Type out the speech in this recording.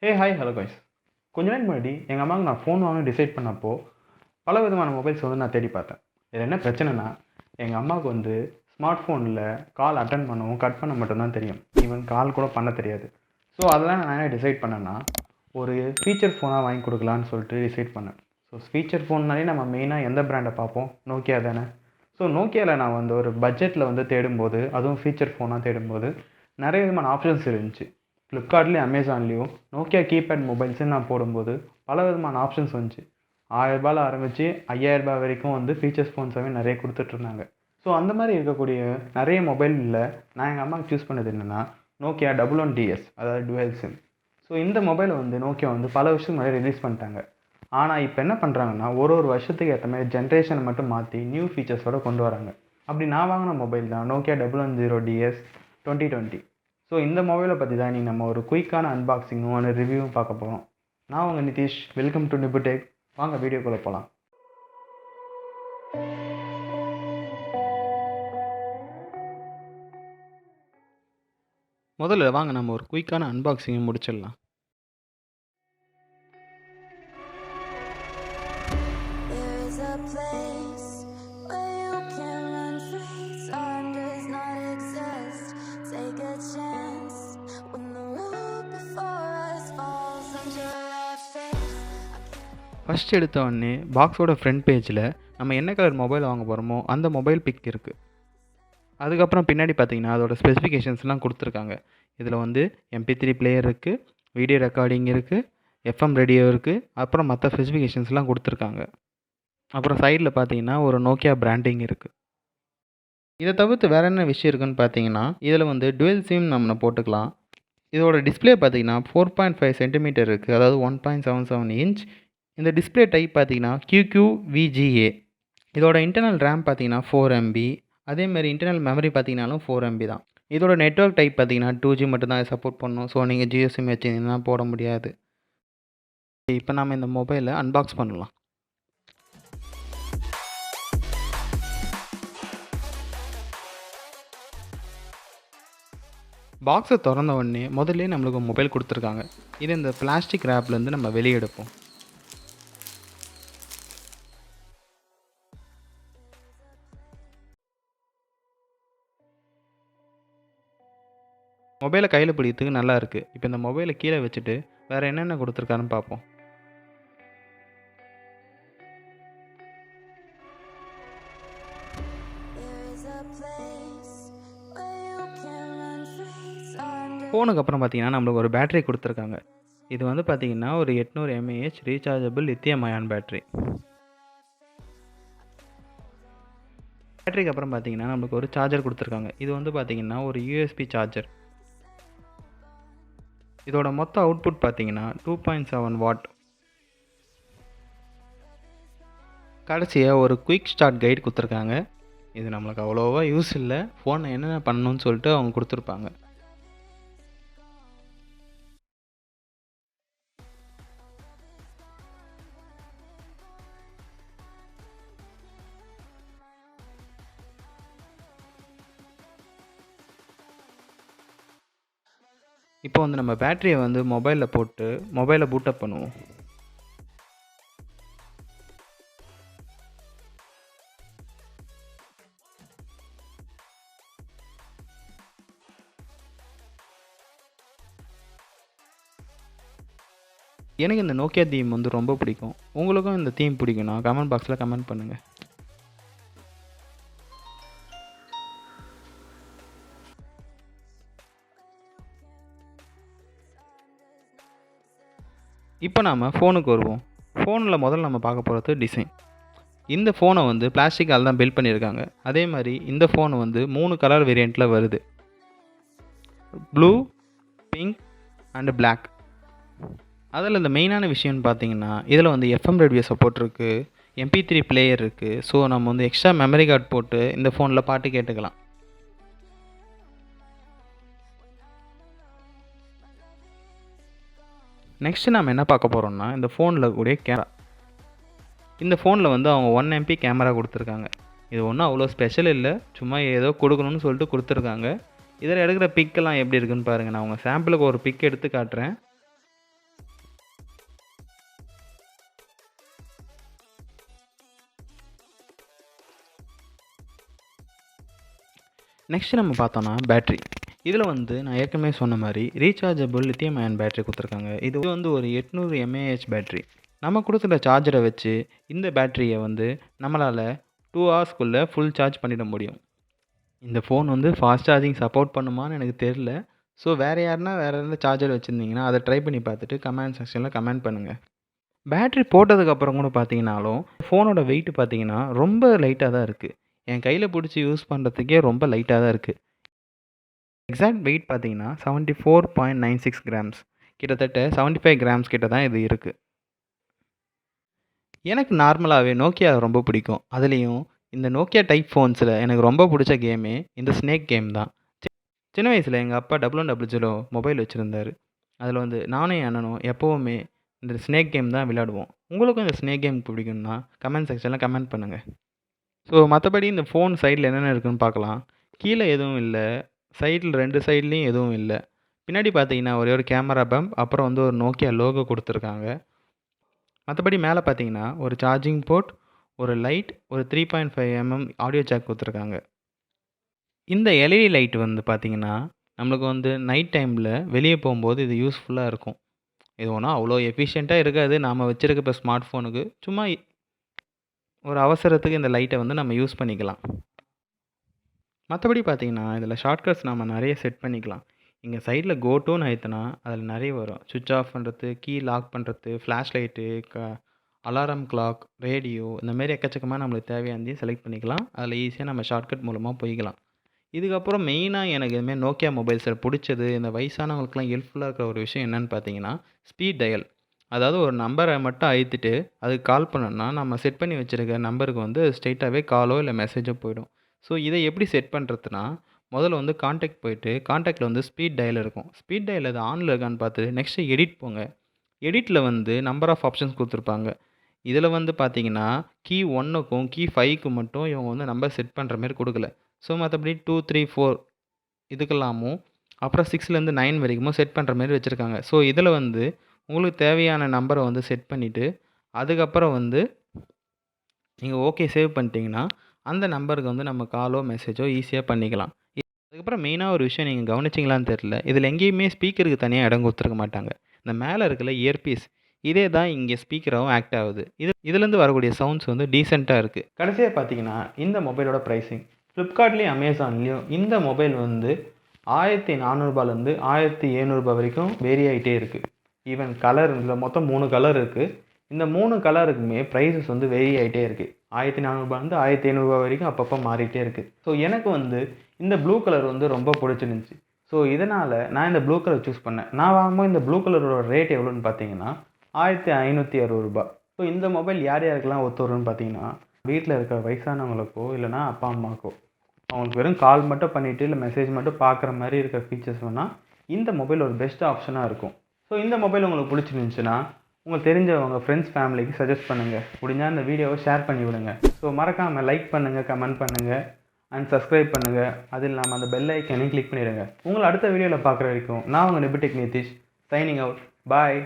Hi hello guys. கொஞ்ச நாள் முன்னாடி எங்கள் அம்மாவுக்கு நான் ஃபோன் வாங்கணும்னு டிசைட் பண்ணப்போ பல விதமான மொபைல்ஸ் வந்து நான் தேடி பார்த்தேன். இதில் என்ன பிரச்சனைனா, எங்கள் அம்மாவுக்கு வந்து ஸ்மார்ட் ஃபோனில் கால் அட்டன் பண்ணவும் கட் பண்ண மட்டும்தான் தெரியும். ஈவன் கால் கூட பண்ண தெரியாது. ஸோ அதெல்லாம் நான் என்ன டிசைட் பண்ணேன்னா, ஒரு ஃபீச்சர் ஃபோனாக வாங்கி கொடுக்கலான்னு சொல்லிட்டு டிசைட் பண்ணேன். ஸோ ஃபீச்சர் ஃபோன்னாலே நம்ம மெயினாக எந்த பிராண்டை பார்ப்போம்? நோக்கியா தானே. ஸோ நோக்கியாவில் நான் வந்து ஒரு பட்ஜெட்டில் வந்து தேடும்போது, அதுவும் ஃபீச்சர் ஃபோனாக தேடும்போது நிறைய விதமான ஆப்ஷன்ஸ் இருந்துச்சு. ஃப்ளிப்கார்ட்லேயும் அமேசான்லேயும் நோக்கியா கீபேட் மொபைல்ஸ்ன்னு நான் போடும்போது பல விதமான ஆப்ஷன்ஸ் வந்துச்சு. 1000 ஆரம்பித்து 5000 வரைக்கும் வந்து ஃபீச்சர்ஸ் ஃபோன்ஸாகவே நிறைய கொடுத்துட்ருந்தாங்க. ஸோ அந்த மாதிரி இருக்கக்கூடிய நிறைய மொபைலில் நான் எங்கள் அம்மாவுக்கு சூஸ் பண்ணது என்னென்னா, நோக்கியா 11DS, அதாவது டுவெல் சிம். ஸோ இந்த மொபைலை வந்து நோக்கியா வந்து பல வருஷத்துக்கு முன்னாடி ரிலீஸ் பண்ணிட்டாங்க. ஆனால் இப்போ என்ன பண்ணுறாங்கன்னா, ஒரு வருஷத்துக்கு ஏற்ற மாதிரி ஜென்ரேஷனை மட்டும் மாற்றி நியூ ஃபீச்சர்ஸோடு கொண்டு வராங்க. அப்படி நான் வாங்கின மொபைல் தான் நோக்கியா 1110DS 2020. ஸோ இந்த மொபைலை பற்றி தான் இன்றைக்கி நம்ம ஒரு குயிக்கான அன்பாக்சிங்கும் ஒரு ரிவ்யூவும் பார்க்க போகிறோம். நான் உங்கள் நிதிஷ். Welcome to நிபுடெக். வாங்க வீடியோக்குள்ளே போகலாம். முதல்ல வாங்க நம்ம ஒரு குயிக்கான அன்பாக்சிங்கும் முடிச்சிடலாம். ஃபஸ்ட் எடுத்த உடனே பாக்ஸோட ஃப்ரண்ட் பேஜில் நம்ம என்ன கலர் மொபைல் வாங்க போகிறோமோ அந்த மொபைல் பிக் இருக்குது. அதுக்கப்புறம் பின்னாடி பார்த்தீங்கன்னா அதோட ஸ்பெசிஃபிகேஷன்ஸ்லாம் கொடுத்துருக்காங்க. இதில் வந்து MP3 பிளேயர் இருக்குது, வீடியோ ரெக்கார்டிங் இருக்குது, FM ரேடியோ இருக்குது, அப்புறம் மற்ற ஸ்பெசிஃபிகேஷன்ஸ்லாம் கொடுத்துருக்காங்க. அப்புறம் சைடில் பார்த்தீங்கன்னா ஒரு நோக்கியா பிராண்டிங் இருக்குது. இதை தவிர்த்து வேறு என்ன விஷயம் இருக்குதுன்னு பார்த்தீங்கன்னா, இதில் வந்து டுவெல் சிம் நம்ம போட்டுக்கலாம். இதோட டிஸ்பிளே பார்த்தீங்கன்னா 4.5 சென்டிமீட்டர் இருக்குது, அதாவது 1.77 இன்ச். இந்த டிஸ்பிளே டைப் பார்த்தீங்கன்னா QQVGA. இதோட இன்டர்னல் ரேம் பார்த்தீங்கன்னா 4MB. அதேமாதிரி இன்டர்னல் மெமரி பார்த்தீங்கன்னாலும் 4MB தான். இதோட நெட்வொர்க் டைப் பார்த்தீங்கன்னா 2G மட்டும்தான் சப்போர்ட் பண்ணணும். ஸோ நீங்கள் ஜியோ சிம் வச்சிங்கன்னா போட முடியாது. இப்போ நம்ம இந்த மொபைலை அன்பாக்ஸ் பண்ணலாம். பாக்ஸை திறந்த உடனே முதல்ல நம்மளுக்கு மொபைல் கொடுத்துருக்காங்க. இது இந்த பிளாஸ்டிக் ரேப்லேருந்து நம்ம வெளியே எடுப்போம். மொபைலை கையில் பிடிக்கிறதுக்கு நல்லா இருக்குது. இப்போ இந்த மொபைலை கீழே வச்சுட்டு வேறு என்னென்ன கொடுத்துருக்காருன்னு பார்ப்போம். ஃபோனுக்கு அப்புறம் பார்த்தீங்கன்னா நம்மளுக்கு ஒரு பேட்டரி கொடுத்துருக்காங்க. இது வந்து பார்த்தீங்கன்னா ஒரு 800 mAh rechargeable lithium ion battery. பேட்டரிக்கு அப்புறம் பார்த்தீங்கன்னா நம்மளுக்கு ஒரு சார்ஜர் கொடுத்துருக்காங்க. இது வந்து பார்த்தீங்கன்னா ஒரு USB சார்ஜர். இதோட மொத்த அவுட்புட் பார்த்தீங்கன்னா 2.7 வாட். கடைசியாக ஒரு குயிக் ஸ்டார்ட் கைட் கொடுத்துருக்காங்க. இது நம்மளுக்கு அவ்வளோவா யூஸ் இல்லை. ஃபோனை என்னென்ன பண்ணணும்னு சொல்லிட்டு அவங்க கொடுத்துருப்பாங்க. இப்போ வந்து நம்ம பேட்டரியை வந்து மொபைலில் போட்டு மொபைலை பூட்டப் பண்ணுவோம். எனக்கு இந்த நோக்கியா தீம் வந்து ரொம்ப பிடிக்கும். உங்களுக்கும் இந்த தீம் பிடிக்கும்னா கமெண்ட் பாக்ஸில் கமெண்ட் பண்ணுங்கள். இப்போ நாம் ஃபோனுக்கு வருவோம். ஃபோனில் முதல்ல நம்ம பார்க்க போகிறது டிசைன். இந்த ஃபோனை வந்து பிளாஸ்டிக்கால் தான் பில்ட் பண்ணியிருக்காங்க. அதே மாதிரி இந்த ஃபோன் வந்து 3 கலர் வேரியண்ட்டில் வருது. Blue, pink and black. அதில் இந்த மெயினான விஷயம்னு பார்த்தீங்கன்னா, இதில் வந்து FM ரேடியோ சப்போர்ட் இருக்குது, MP3 பிளேயர் இருக்குது. ஸோ நம்ம வந்து எக்ஸ்ட்ரா மெமரி கார்டு போட்டு இந்த ஃபோனில் பாட்டு கேட்டுக்கலாம். நெக்ஸ்ட்டு நம்ம என்ன பார்க்க போகிறோம்னா, இந்த ஃபோனில் கூடிய கேமரா. இந்த ஃபோனில் வந்து அவங்க 1MP கேமரா கொடுத்துருக்காங்க. இது ஒன்றும் அவ்வளோ ஸ்பெஷல் இல்லை, சும்மா ஏதோ கொடுக்கணும்னு சொல்லிட்டு கொடுத்துருக்காங்க. இதில் எடுக்கிற பிக்கெல்லாம் எப்படி இருக்குன்னு பாருங்கள். நான் உங்கள் சாம்பிளுக்கு ஒரு பிக் எடுத்து காட்டுறேன். நெக்ஸ்ட் நம்ம பார்த்தோன்னா பேட்ரி. இதில் வந்து நான் ஏற்கனவே சொன்ன மாதிரி ரீசார்ஜபிள் லித்தியம் அயன் பேட்டரி கொடுத்துருக்காங்க. இது வந்து ஒரு 800 எம்ஏஹெச் பேட்டரி. நம்ம கொடுத்துருக்க சார்ஜரை வச்சு இந்த பேட்டரியை வந்து நம்மளால் 2 ஹவர்ஸ்க்குள்ளே ஃபுல் சார்ஜ் பண்ணிட முடியும். இந்த ஃபோன் வந்து ஃபாஸ்ட் சார்ஜிங் சப்போர்ட் பண்ணுமான்னு எனக்கு தெரில. ஸோ வேறு யாருனா வேறு எந்த சார்ஜர் வச்சுருந்தீங்கன்னா அதை ட்ரை பண்ணி பார்த்துட்டு கமெண்ட் செக்ஷனில் கமெண்ட் பண்ணுங்கள். பேட்டரி போட்டதுக்கப்புறம் கூட பார்த்தீங்கன்னாலும் ஃபோனோட வெயிட் பார்த்தீங்கன்னா ரொம்ப லைட்டாக தான் இருக்குது. என் கையில் பிடிச்சி யூஸ் பண்ணுறதுக்கே ரொம்ப லைட்டாக தான் இருக்குது. எக்ஸாக்ட் வெயிட் பார்த்தீங்கன்னா 74.96 கிராம்ஸ், கிட்டத்தட்ட 75 கிராம்ஸ் கிட்ட தான் இது இருக்குது. எனக்கு நார்மலாகவே நோக்கியா ரொம்ப பிடிக்கும். அதுலேயும் இந்த நோக்கியா டைப் ஃபோன்ஸில் எனக்கு ரொம்ப பிடிச்ச கேமே இந்த ஸ்னேக் கேம் தான். சின்ன வயசில் எங்கள் அப்பா 1100 மொபைல் வச்சுருந்தாரு. அதில் வந்து நானும் என் அண்ணனும் எப்போவுமே இந்த ஸ்னேக் கேம் தான் விளையாடுவோம். உங்களுக்கும் இந்த ஸ்னேக் கேம் பிடிக்கும்னா கமெண்ட் செக்ஷனில் கமெண்ட் பண்ணுங்கள். ஸோ மற்றபடி இந்த ஃபோன் சைடில் என்னென்ன இருக்குதுன்னு பார்க்கலாம். கீழே எதுவும் இல்லை, சைடில் 2 சைட்லேயும் எதுவும் இல்லை. பின்னாடி பார்த்தீங்கன்னா ஒரே ஒரு கேமரா பம்ப், அப்புறம் வந்து ஒரு நோக்கியா லோகோ கொடுத்துருக்காங்க. மற்றபடி மேலே பார்த்தீங்கன்னா ஒரு சார்ஜிங் போர்ட், ஒரு லைட், ஒரு 3.5 ஆடியோ ஜாக் கொடுத்துருக்காங்க. இந்த எல்இடி லைட் வந்து பார்த்தீங்கன்னா நம்மளுக்கு வந்து நைட் டைமில் வெளியே போகும்போது இது யூஸ்ஃபுல்லாக இருக்கும். இது ஒன்றும் அவ்வளோ எஃபிஷியண்ட்டாக இருக்காது நாம் வச்சுருக்க இப்போ ஸ்மார்ட் ஃபோனுக்கு. சும்மா ஒரு அவசரத்துக்கு இந்த லைட்டை வந்து நம்ம யூஸ் பண்ணிக்கலாம். மற்றபடி பார்த்தீங்கன்னா இதில் ஷார்ட்கட்ஸ் நம்ம நிறைய செட் பண்ணிக்கலாம். இங்கே சைடில் கோ டூன்னு அழுத்தினா அதில் நிறைய வரும். சுவிட்ச் ஆஃப் பண்ணுறது, கீ லாக் பண்ணுறது, flash light, alarm clock, radio, இந்தமாரி எக்கச்சக்கமாக நம்மளுக்கு தேவையானதையும் செலக்ட் பண்ணிக்கலாம். அதில் ஈஸியாக நம்ம ஷார்ட்கட் மூலமாக போய்க்கலாம். இதுக்கப்புறம் மெயினாக எனக்கு இதுமாரி நோக்கியா மொபைல்ஸில் பிடிச்சது, இந்த வயசானவங்களுக்குலாம் ஹெல்ப்ஃபுல்லாக இருக்கிற ஒரு விஷயம் என்னென்னு பார்த்தீங்கன்னா ஸ்பீட் டயல். அதாவது ஒரு நம்பரை மட்டும் அழுத்திட்டு அதுக்கு கால் பண்ணோன்னா நம்ம செட் பண்ணி வச்சுருக்க நம்பருக்கு வந்து ஸ்ட்ரெயிட்டாகவே காலோ இல்லை மெசேஜோ போயிடும். ஸோ இதை எப்படி செட் பண்ணுறதுனா, முதல்ல வந்து கான்டாக்ட் போயிட்டு கான்டாக்டில் வந்து ஸ்பீட் டயல் இருக்கும். ஸ்பீட் டயல் அது ஆனில் இருக்கான்னு பார்த்து நெக்ஸ்ட்டு எடிட் போங்க. எடிட்டில் வந்து நம்பர் ஆஃப் ஆப்ஷன்ஸ் கொடுத்துருப்பாங்க. இதில் வந்து பார்த்தீங்கன்னா கீ 1க்கும் கீ 5க்கும் மட்டும் இவங்க வந்து நம்பர் செட் பண்ணுற மாதிரி கொடுக்கல. ஸோ மற்றபடி 2, 3, 4 இதுக்கெல்லாமும், அப்புறம் 6லேருந்து 9 வரைக்கும் செட் பண்ணுற மாதிரி வச்சுருக்காங்க. ஸோ இதில் வந்து உங்களுக்கு தேவையான நம்பரை வந்து செட் பண்ணிவிட்டு அதுக்கப்புறம் வந்து நீங்கள் ஓகே சேவ் பண்ணிட்டீங்கன்னா அந்த நம்பருக்கு வந்து நம்ம காலோ மெசேஜோ ஈஸியாக பண்ணிக்கலாம். அதுக்கப்புறம் மெயினாக ஒரு விஷயம் நீங்கள் கவனிச்சிங்களான்னு தெரில, இதில் எங்கேயுமே ஸ்பீக்கருக்கு தனியாக இடம் கொடுத்துருக்க மாட்டாங்க. இந்த மேலே இருக்கிற இயர்பீஸ் இதே தான் இங்கே ஸ்பீக்கராகவும் ஆக்ட் ஆகுது. இதுலேருந்து வரக்கூடிய சவுண்ட்ஸ் வந்து டீசெண்டாக இருக்குது. கடைசியாக பார்த்தீங்கன்னா இந்த மொபைலோட ப்ரைஸிங் ஃப்ளிப்கார்ட்லேயும் அமேசான்லேயும் இந்த மொபைல் வந்து 1400 1700 வரைக்கும் வேரி ஆகிட்டே இருக்குது. ஈவன் கலர் இதில் மொத்தம் 3 கலர் இருக்குது. இந்த 3 கலருக்குமே ப்ரைஸஸ் வந்து வேரி ஆகிட்டே இருக்குது. 1400 1500 வரைக்கும் அப்பப்போ மாறிட்டே இருக்குது. ஸோ எனக்கு வந்து இந்த ப்ளூ கலர் வந்து ரொம்ப பிடிச்சிருந்துச்சி. ஸோ இதனால் நான் இந்த ப்ளூ கலர் சூஸ் பண்ணேன். நான் வாங்கும்போது இந்த ப்ளூ கலரோட ரேட் எவ்வளோன்னு பார்த்தீங்கன்னா 1560 ஸோ இந்த மொபைல் யார் யாருக்கெல்லாம் ஒத்து வரும்னு பார்த்தீங்கன்னா வீட்டில் இருக்கிற வயசானவங்களுக்கோ இல்லைனா அப்பா அம்மாக்கோ அவங்களுக்கு வெறும் கால் மட்டும் பண்ணிவிட்டு இல்லை மெசேஜ் மட்டும் பார்க்குற மாதிரி இருக்கிற ஃபீச்சர்ஸ் வேணால் இந்த மொபைல் ஒரு பெஸ்ட் ஆப்ஷனாக இருக்கும். ஸோ இந்த மொபைல் உங்களுக்கு பிடிச்சிருந்துச்சுன்னா உங்களுக்கு தெரிஞ்சவங்க ஃப்ரெண்ட்ஸ் ஃபேமிலிக்கு சஜஸ்ட் பண்ணுங்கள். முடிஞ்சால் இந்த வீடியோவை ஷேர் பண்ணி விடுங்க. ஸோ மறக்காமல் லைக் பண்ணுங்கள், கமெண்ட் பண்ணுங்கள் அண்ட் சப்ஸ்கிரைப் பண்ணுங்கள். அது இல்லாமல் அந்த பெல் ஐக்கனையும் கிளிக் பண்ணிடுங்க. உங்களை அடுத்த வீடியோவில் பார்க்குற வரைக்கும் நான் உங்கள் நிபிடெக் நிதிஷ் சைனிங் அவுட். பாய்.